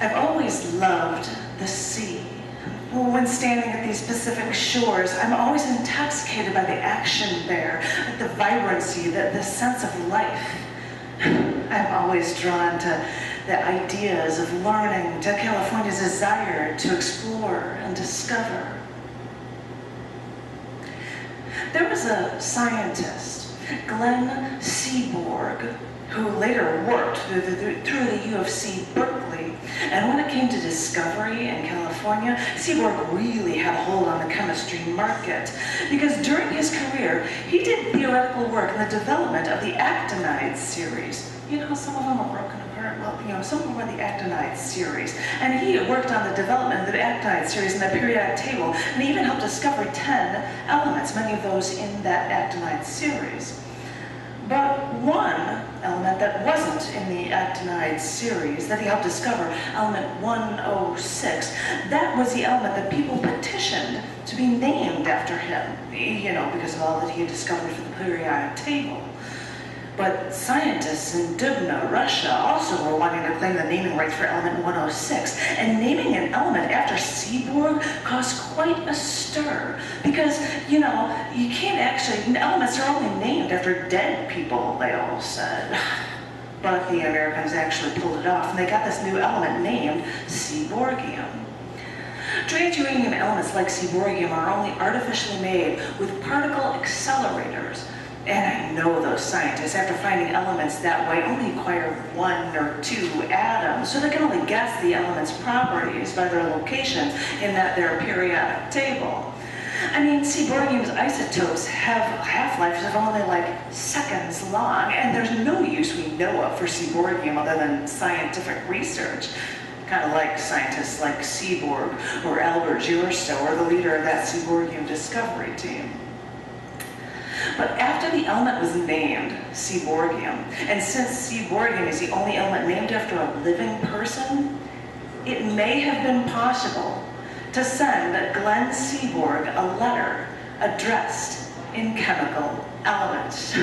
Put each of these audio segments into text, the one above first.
I've always loved the sea. When standing at these Pacific shores, I'm always intoxicated by the action there, the vibrancy, the sense of life. I'm always drawn to the ideas of learning, to California's desire to explore and discover. There was a scientist, Glenn Seaborg, who later worked through the U of C Berkeley. And when it came to discovery in California, Seaborg really had a hold on the chemistry market, because during his career, he did theoretical work in the development of the actinide series. You know, some of them are broken apart. Well, you know, some of them are the actinide series. And he worked on the development of the actinide series in the periodic table, and he even helped discover 10 elements, many of those in that actinide series. But one element that wasn't in the actinide series that he helped discover, element 106, that was the element that people petitioned to be named after him, you know, because of all that he had discovered for the periodic table. But scientists in Dubna, Russia, also were wanting to claim the naming rights for element 106. And naming an element after Seaborg caused quite a stir. Because, you know, you can't actually, elements are only named after dead people, they all said. But the Americans actually pulled it off, and they got this new element named Seaborgium. Trans-uranium elements like Seaborgium are only artificially made with particle accelerators. And I know those scientists, after finding elements that way, only acquire 1 or 2 atoms, so they can only guess the element's properties by their locations in their periodic table. I mean, Seaborgium's isotopes have half-lives of only like seconds long, and there's no use we know of for Seaborgium other than scientific research. Kind of like scientists like Seaborg or Albert Jursto, or the leader of that Seaborgium discovery team. But after the element was named Seaborgium, and since Seaborgium is the only element named after a living person, it may have been possible to send Glenn Seaborg a letter addressed in chemical elements.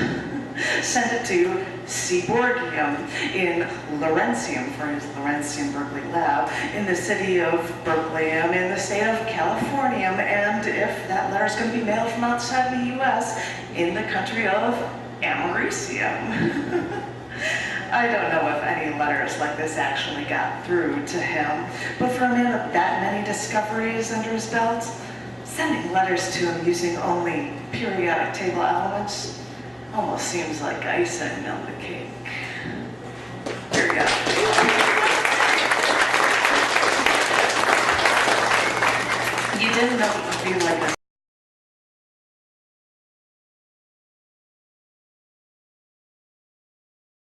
Send it to Seaborgium in Laurentium for his Laurentium Berkeley lab in the city of Berkeley, in the state of California, and if that letter is going to be mailed from outside the U.S., in the country of Americium. I don't know if any letters like this actually got through to him, but for a man with that many discoveries under his belt, sending letters to him using only periodic table elements almost seems like icing on the cake. Periodic. You didn't know it would be like this.